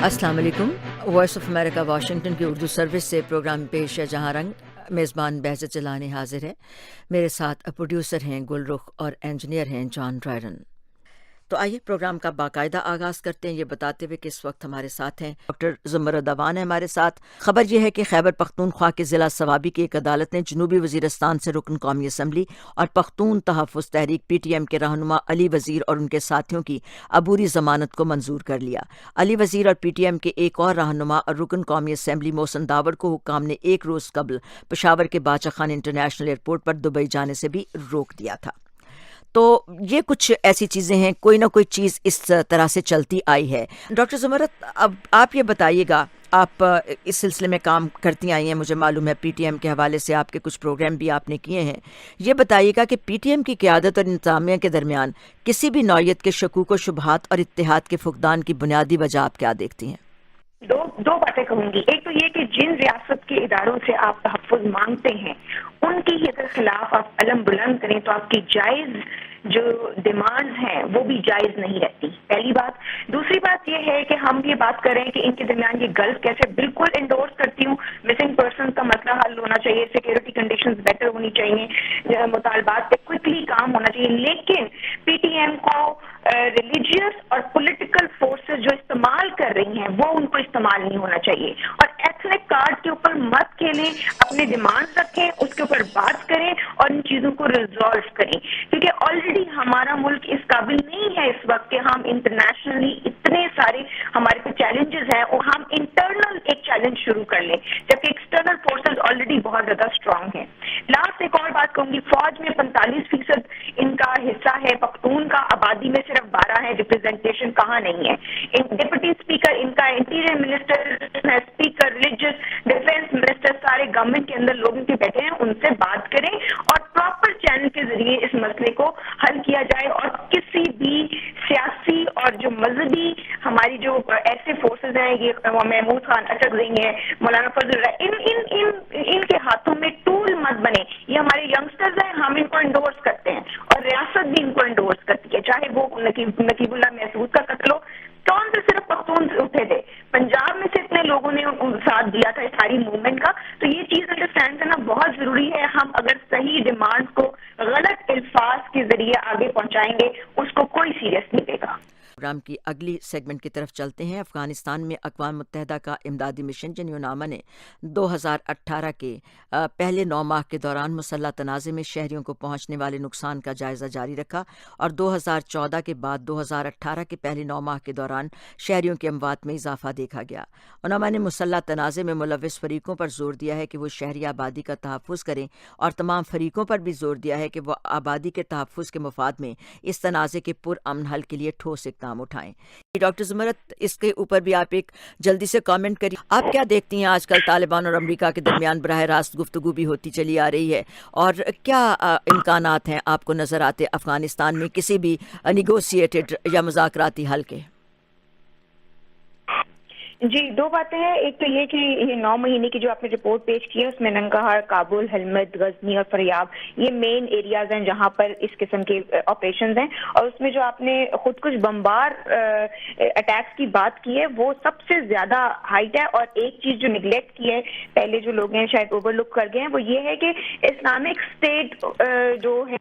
अस्सलाम वालेकुम। Voice of America Washington की उर्दू सर्विस से प्रोग्राम पेश है जहां रंग। मेज़बान बेहज़त चलाने हाजिर है। मेरे साथ प्रोड्यूसर हैं गुलरुख और इंजीनियर हैं जॉन ड्रायरन। तो आइए प्रोग्राम का बाकायदा आगाज़ करते हैं ये बताते हुए कि इस वक्त हमारे साथ हैं डॉक्टर ज़ुमरत अवान है हमारे साथ। खबर यह है कि खैबर पख्तूनख्वा के ज़िला सवाबी की एक अदालत ने जनूबी वज़ीरिस्तान से रुकन कौमी असम्बली और पख्तून तहफ़्फ़ुज़ तहरीक PTM के रहनुमा अली वज़ीर और उनके साथियों की अबूरी ज़मानत को मंजूर कर लिया। अली वज़ीर और PTM के एक और रहनुमा और रुकन कौमी असम्बली मोहसिन दावर को हुक्काम ने एक रोज़ कबल पेशावर के बादशाह खान इंटरनेशनल एयरपोर्ट पर दुबई जाने से भी रोक दिया था। तो ये कुछ ऐसी चीज़ें हैं, कोई ना कोई चीज़ इस तरह से चलती आई है। डॉक्टर ज़ुमरत, अब आप ये बताइएगा, आप इस सिलसिले में काम करती आई हैं, मुझे मालूम है PTM के हवाले से आपके कुछ प्रोग्राम भी आपने किए हैं। ये बताइएगा कि PTM की क़यादत और इंतज़ामिया के दरमियान किसी भी नौयत के शकूक व शुबहात और इत्तेहाद के फुक़दान की बुनियादी वजह आप क्या देखती हैं? दो बातें कहूंगी। एक तो ये कि जिन रियासत के इदारों से आप तहफ़्फ़ुज़ मांगते हैं उनकी ही अगर खिलाफ आप अलम बुलंद करें तो आपकी जायज़ जो डिमांड्स हैं वो भी जायज़ नहीं रहती, पहली बात। दूसरी बात ये है कि हम ये बात कर रहे हैं कि इनके दरमियान ये गल्फ कैसे, बिल्कुल इंडोर्स करती हूँ। मिसिंग पर्सन का मसला हल होना चाहिए, सिक्योरिटी कंडीशंस बेटर होनी चाहिए, मुतालबात पे क्विकली काम होना चाहिए, लेकिन PTM को रिलीजियस और पॉलिटिकल फोर्सेस जो इस्तेमाल कर रही हैं वो उनको इस्तेमाल नहीं होना चाहिए। और एथनिक कार्ड के ऊपर मत खेलें, अपने डिमांड्स रखें, उसके ऊपर बात करें और इन चीज़ों को रिजॉल्व करें, क्योंकि ऑलरेडी हमारा मुल्क इस काबिल नहीं है इस वक्त कि हम इंटरनेशनली इतने सारे हमारे पे चैलेंजेस हैं और हम इंटरनल एक चैलेंज शुरू कर लें, जबकि एक्सटर्नल फोर्सेस ऑलरेडी बहुत ज़्यादा स्ट्रांग हैं। लास्ट एक और बात कहूँगी, फौज में 45% इनका हिस्सा है, पख्तून का आबादी में सिर्फ 12 है, रिप्रेजेंटेशन कहाँ नहीं है। डिप्टी स्पीकर इनका, interior minister, speaker, religious, defence minister, सारे गवर्नमेंट के अंदर लोग इनके बैठे हैं, उनसे बात करें और प्रॉपर चैनल के जरिए इस मसले को हल किया जाए। और किसी भी सियासी और जो मजहबी हमारी जो ऐसे फोर्सेज हैं, ये महमूद खान अटक हैं, मौलाना फजल, इनके हाथों में टूल मत बने। ये हमारे यंगस्टर्स हैं, हम इनको इंडोर्स करते हैं और रियासत भी इनको इंडोर्स करती है, चाहे वो नकीबुल्लाह महसूद का कत्ल हो। कौन से सिर्फ पख्तून उठे थे, पंजाब में से इतने लोगों ने साथ दिया था इस सारी मूवमेंट का। तो ये चीज अंडरस्टैंड करना बहुत जरूरी है। हम अगर सही डिमांड को गलत अल्फाज के जरिए आगे पहुंचाएंगे उसको कोई सीरियस नहीं देगा। प्रोग्राम की अगली सेगमेंट की तरफ चलते हैं। अफगानिस्तान में अक़वाम मुत्तहिदा का इमदादी मिशन यूनामा ने 2018 के पहले 9 माह के दौरान मुसल्लह तनाज़े में शहरियों को पहुंचने वाले नुकसान का जायज़ा जारी रखा और 2014 के बाद 2018 के पहले 9 माह के दौरान शहरियों की अमवात में इजाफा देखा गया। यूनामा ने मुसल्लह तनाज़े में मुलव्विस फरीकों पर जोर दिया है कि वो शहरी आबादी का तहफ़्फ़ुज़ करें और तमाम फरीकों पर भी जोर दिया है कि वह आबादी के तहफ़्फ़ुज़ के मुफाद में इस तनाज़े के पुरअमन हल के लिए ठोस इक़दाम उठाएं। डॉक्टर ज़ुमरत, इसके ऊपर भी आप एक जल्दी से कमेंट करिए। आप क्या देखती हैं, आजकल तालिबान और अमेरिका के दरमियान बराह रास्त गुफ्तगू भी होती चली आ रही है, और क्या इम्कानात हैं आपको नजर आते अफगानिस्तान में किसी भी निगोशिएटेड या मुज़ाकराती हल के? जी, दो बातें हैं। एक तो ये कि ये 9 महीने की जो आपने रिपोर्ट पेश की है उसमें नंगाहार, काबुल, हलमद, गजनी और फरियाब ये मेन एरियाज हैं जहां पर इस किस्म के ऑपरेशंस हैं। और उसमें जो आपने खुद कुछ बम्बार अटैक्स की बात की है वो सबसे ज्यादा हाइट है। और एक चीज जो निगलेक्ट की है, पहले जो लोग हैं शायद ओवरलुक कर गए हैं, वो ये है कि इस्लामिक स्टेट जो है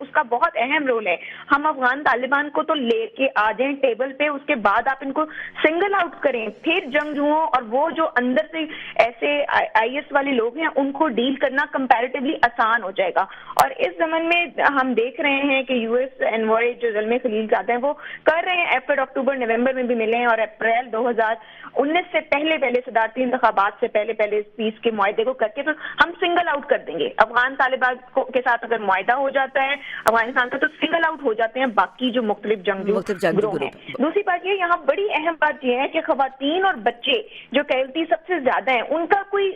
उसका बहुत अहम रोल है। हम अफगान तालिबान को तो लेके आ जाएं टेबल पे, उसके बाद आप इनको सिंगल आउट करें, फिर जंगजुओं और वो जो अंदर से ऐसे IS वाले लोग हैं उनको डील करना कंपैरेटिवली आसान हो जाएगा। और इस जमन में हम देख रहे हैं कि US एनवॉय जो ज़ल्मे खलील जाते हैं वो कर रहे हैं एफर्ट, अक्टूबर नवंबर में भी मिले हैं और अप्रैल 2019 से पहले सदारती इंतखाबात से पहले इस पीस के मुआहदे को करके तो हम सिंगल आउट कर देंगे अफगान तालिबान के साथ। अगर मुआहदा हो जाता है अफगानिस्तान का तो सिंगल आउट हो जाते हैं बाकी जो मुख्तलिफ जंगजू ग्रुप हैं। दूसरी बात ये, यहाँ बड़ी अहम बात यह है कि खवातीन और बच्चे जो कैजुअल्टी सबसे ज्यादा है उनका कोई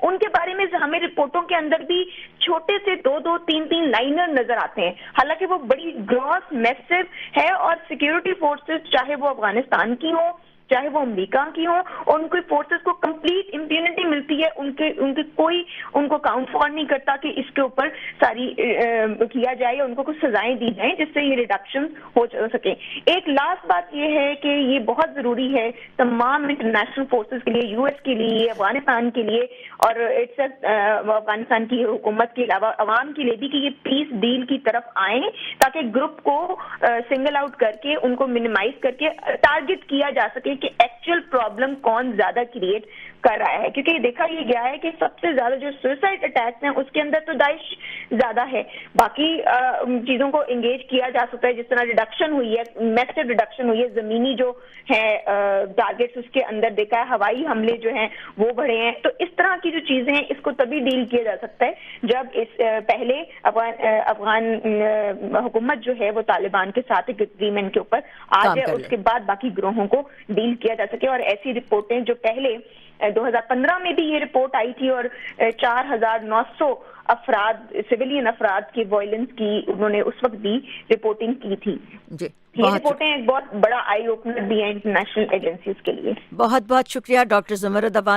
उनके बारे में हमें रिपोर्टों के अंदर भी छोटे से 2-2, 3-3 लाइनर नजर आते हैं, हालांकि वो बड़ी ग्रॉस मैसिव है। और सिक्योरिटी फोर्सेस चाहे वो अफगानिस्तान की हो چاہے وہ امریکہ کی ہوں, اور ان کی فورسز کو کمپلیٹ امپیونٹی ملتی ہے, ان کے کوئی ان کو کاؤنٹ فار نہیں کرتا کہ اس کے اوپر ساری کیا جائے, ان کو کچھ سزائیں دی جائیں جس سے یہ ریڈکشن ہو سکے. ایک لاسٹ بات یہ ہے کہ یہ بہت ضروری ہے تمام انٹرنیشنل فورسز کے لیے, یو ایس کے لیے, افغانستان کے لیے, اور افغانستان کی حکومت کے علاوہ عوام کے لیے بھی, کہ یہ پیس ڈیل کی طرف آئیں تاکہ گروپ کو سنگل آؤٹ کر کے ان کو منیمائز کر کے ٹارگٹ کیا جا سکے کہ ایکچوئل پرابلم کون زیادہ کریٹ کر رہا ہے. کیونکہ دیکھا یہ گیا ہے کہ سب سے زیادہ جو سوئسائڈ اٹیکس ہیں اس کے اندر تو داعش زیادہ ہے, باقی چیزوں کو انگیج کیا جا سکتا ہے, جس طرح ریڈکشن ہوئی ہے, میسو ریڈکشن ہوئی ہے, زمینی جو ہے ٹارگیٹس اس کے اندر دیکھا ہے, ہوائی حملے جو ہیں وہ بڑھے ہیں. تو اس طرح کی جو چیزیں ہیں اس کو تبھی ڈیل کیا جا سکتا ہے جب اس پہلے افغان حکومت جو ہے وہ طالبان کے ساتھ ایک اگریمنٹ کے اوپر آ جائے, اس کے بعد باقی گروہوں کو ڈیل کیا جا سکے. اور ایسی رپورٹیں جو پہلے 2015 میں بھی یہ رپورٹ آئی تھی اور 4900 افراد سویلین افراد کی وائلنس کی انہوں نے اس وقت بھی رپورٹنگ کی تھی. جی, یہ رپورٹیں ایک بہت بڑا آئی اوپنر بھی ہیں انٹرنیشنل ایجنسیز کے لیے. بہت بہت شکریہ ڈاکٹر زمرد اوان